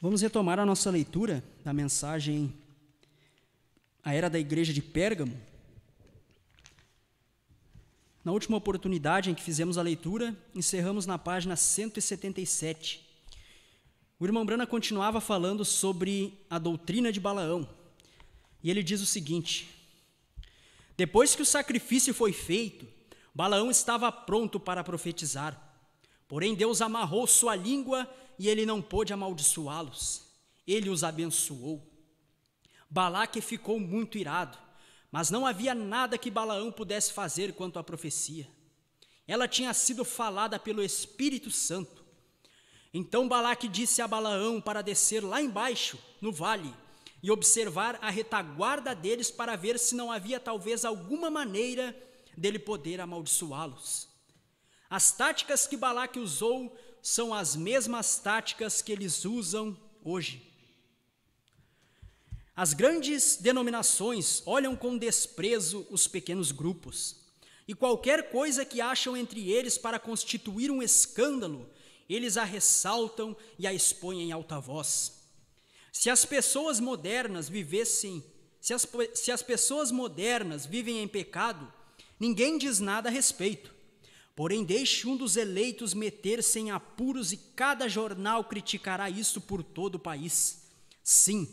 Vamos retomar a nossa leitura da mensagem A Era da Igreja de Pérgamo. Na última oportunidade em que fizemos a leitura, encerramos na página 177. O irmão Brana continuava falando sobre a doutrina de Balaão, e ele diz o seguinte: depois que o sacrifício foi feito, Balaão estava pronto para profetizar. Porém, Deus amarrou sua língua e ele não pôde amaldiçoá-los. Ele os abençoou. Balaque ficou muito irado, mas não havia nada que Balaão pudesse fazer quanto à profecia. Ela tinha sido falada pelo Espírito Santo. Então Balaque disse a Balaão para descer lá embaixo, no vale, e observar a retaguarda deles para ver se não havia talvez alguma maneira dele poder amaldiçoá-los. As táticas que Balaque usou são as mesmas táticas que eles usam hoje. As grandes denominações olham com desprezo os pequenos grupos, e qualquer coisa que acham entre eles para constituir um escândalo, eles a ressaltam e a expõem em alta voz. Se as pessoas modernas vivem em pecado, ninguém diz nada a respeito. Porém, deixe um dos eleitos meter-se em apuros e cada jornal criticará isso por todo o país. Sim,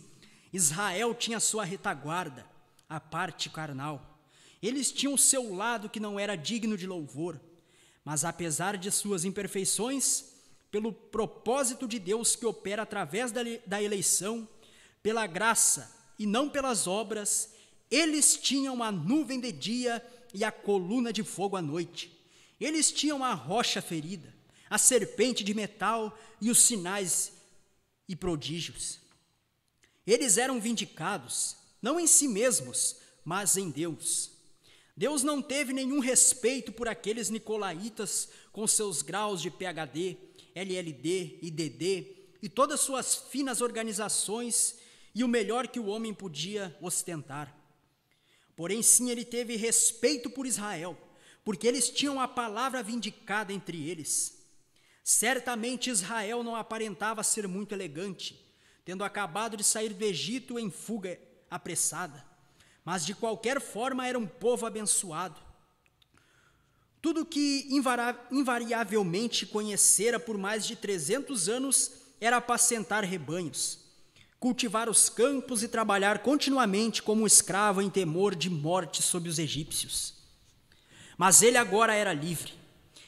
Israel tinha sua retaguarda, a parte carnal. Eles tinham seu lado que não era digno de louvor, mas apesar de suas imperfeições, pelo propósito de Deus que opera através da eleição, pela graça e não pelas obras, eles tinham a nuvem de dia e a coluna de fogo à noite. Eles tinham a rocha ferida, a serpente de metal e os sinais e prodígios. Eles eram vindicados, não em si mesmos, mas em Deus. Deus não teve nenhum respeito por aqueles nicolaítas com seus graus de PhD, LLD, IDD e todas suas finas organizações e o melhor que o homem podia ostentar. Porém, sim, ele teve respeito por Israel, porque eles tinham a palavra vindicada entre eles. Certamente Israel não aparentava ser muito elegante, tendo acabado de sair do Egito em fuga apressada, mas de qualquer forma era um povo abençoado. Tudo que invariavelmente conhecera por mais de 300 anos era apacentar rebanhos, cultivar os campos e trabalhar continuamente como escravo em temor de morte sob os egípcios. Mas ele agora era livre.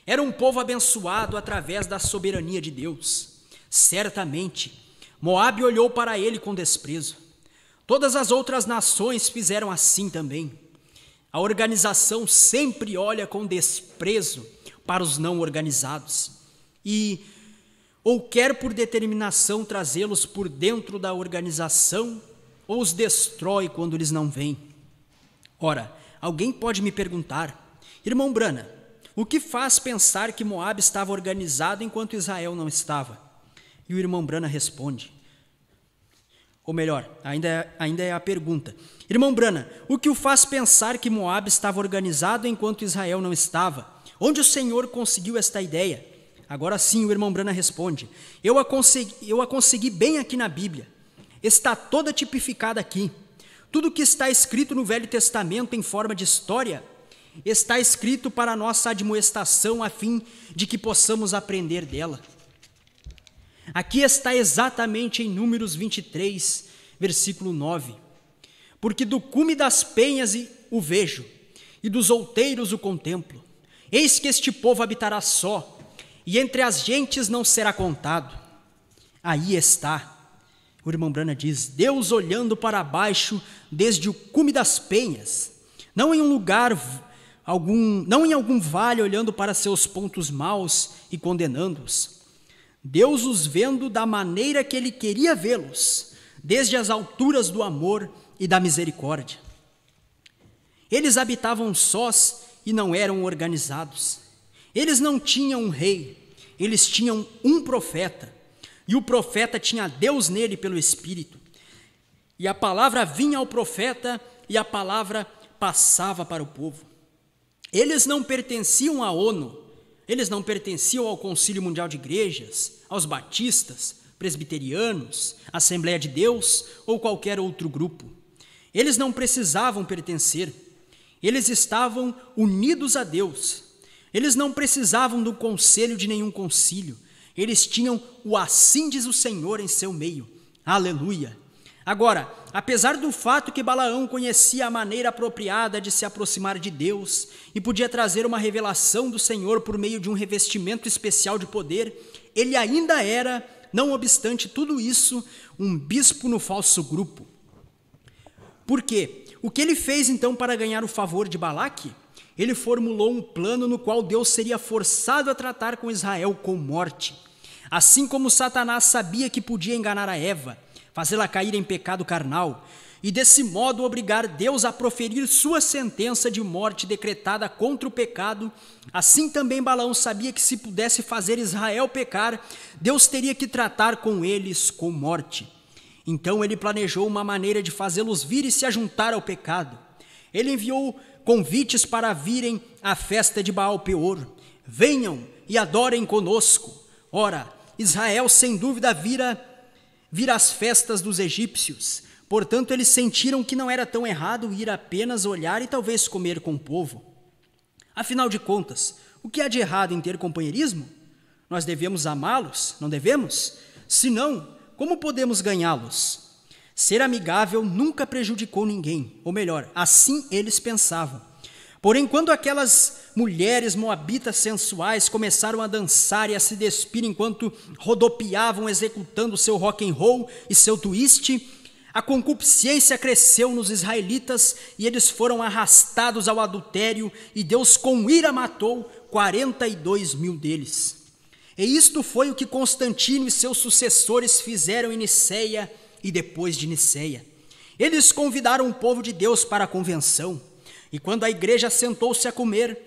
Era um povo abençoado através da soberania de Deus. Certamente, Moabe olhou para ele com desprezo. Todas as outras nações fizeram assim também. A organização sempre olha com desprezo para os não organizados ou quer por determinação trazê-los por dentro da organização ou os destrói quando eles não vêm. Ora, alguém pode me perguntar: irmão Brana, o que faz pensar que Moabe estava organizado enquanto Israel não estava? E o irmão Brana responde, ou melhor, ainda é a pergunta: irmão Brana, o que o faz pensar que Moabe estava organizado enquanto Israel não estava? Onde o Senhor conseguiu esta ideia? Agora sim, o irmão Brana responde: eu a consegui bem aqui na Bíblia. Está toda tipificada aqui. Tudo que está escrito no Velho Testamento em forma de história está escrito para a nossa admoestação, a fim de que possamos aprender dela. Aqui está exatamente em Números 23, versículo 9. Porque do cume das penhas o vejo, e dos outeiros o contemplo. Eis que este povo habitará só, e entre as gentes não será contado. Aí está, o irmão Brana diz, Deus olhando para baixo desde o cume das penhas, não em algum vale olhando para seus pontos maus e condenando-os. Deus os vendo da maneira que ele queria vê-los, desde as alturas do amor e da misericórdia. Eles habitavam sós e não eram organizados. Eles não tinham um rei, eles tinham um profeta, e o profeta tinha Deus nele pelo Espírito. E a palavra vinha ao profeta e a palavra passava para o povo. Eles não pertenciam à ONU, eles não pertenciam ao Concílio Mundial de Igrejas, aos batistas, presbiterianos, Assembleia de Deus ou qualquer outro grupo. Eles não precisavam pertencer. Eles estavam unidos a Deus. Eles não precisavam do conselho de nenhum concílio. Eles tinham o assim diz o Senhor em seu meio. Aleluia! Agora, apesar do fato que Balaão conhecia a maneira apropriada de se aproximar de Deus e podia trazer uma revelação do Senhor por meio de um revestimento especial de poder, ele ainda era, não obstante tudo isso, um bispo no falso grupo. Por quê? O que ele fez então para ganhar o favor de Balaque? Ele formulou um plano no qual Deus seria forçado a tratar com Israel com morte. Assim como Satanás sabia que podia enganar a Eva, fazê-la cair em pecado carnal, e desse modo obrigar Deus a proferir sua sentença de morte decretada contra o pecado, assim também Balaão sabia que se pudesse fazer Israel pecar, Deus teria que tratar com eles com morte. Então ele planejou uma maneira de fazê-los vir e se ajuntar ao pecado. Ele enviou convites para virem à festa de Baal-Peor. Venham e adorem conosco. Ora, Israel sem dúvida vira às festas dos egípcios. Portanto, eles sentiram que não era tão errado ir apenas olhar e talvez comer com o povo. Afinal de contas, o que há de errado em ter companheirismo? Nós devemos amá-los, não devemos? Se não, como podemos ganhá-los? Ser amigável nunca prejudicou ninguém, ou melhor, assim eles pensavam. Porém, quando aquelas mulheres moabitas sensuais começaram a dançar e a se despir enquanto rodopiavam executando seu rock and roll e seu twist, a concupiscência cresceu nos israelitas e eles foram arrastados ao adultério e Deus com ira matou 42 mil deles. E isto foi o que Constantino e seus sucessores fizeram em Niceia e depois de Niceia. Eles convidaram o povo de Deus para a convenção. E quando a igreja sentou-se a comer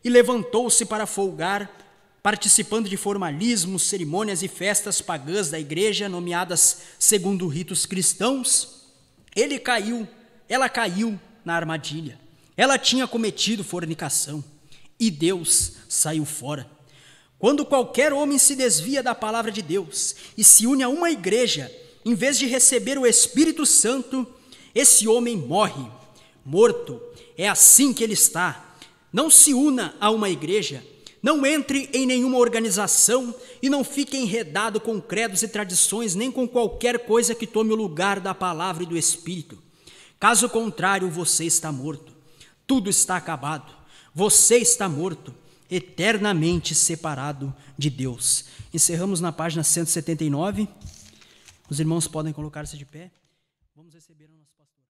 e levantou-se para folgar, participando de formalismos, cerimônias e festas pagãs da igreja, nomeadas segundo ritos cristãos, ela caiu na armadilha. Ela tinha cometido fornicação e Deus saiu fora. Quando qualquer homem se desvia da palavra de Deus e se une a uma igreja, em vez de receber o Espírito Santo, esse homem morre, morto. É assim que ele está. Não se una a uma igreja, não entre em nenhuma organização e não fique enredado com credos e tradições, nem com qualquer coisa que tome o lugar da palavra e do Espírito. Caso contrário, você está morto. Tudo está acabado. Você está morto, eternamente separado de Deus. Encerramos na página 179. Os irmãos podem colocar-se de pé. Vamos receber o nosso pastor.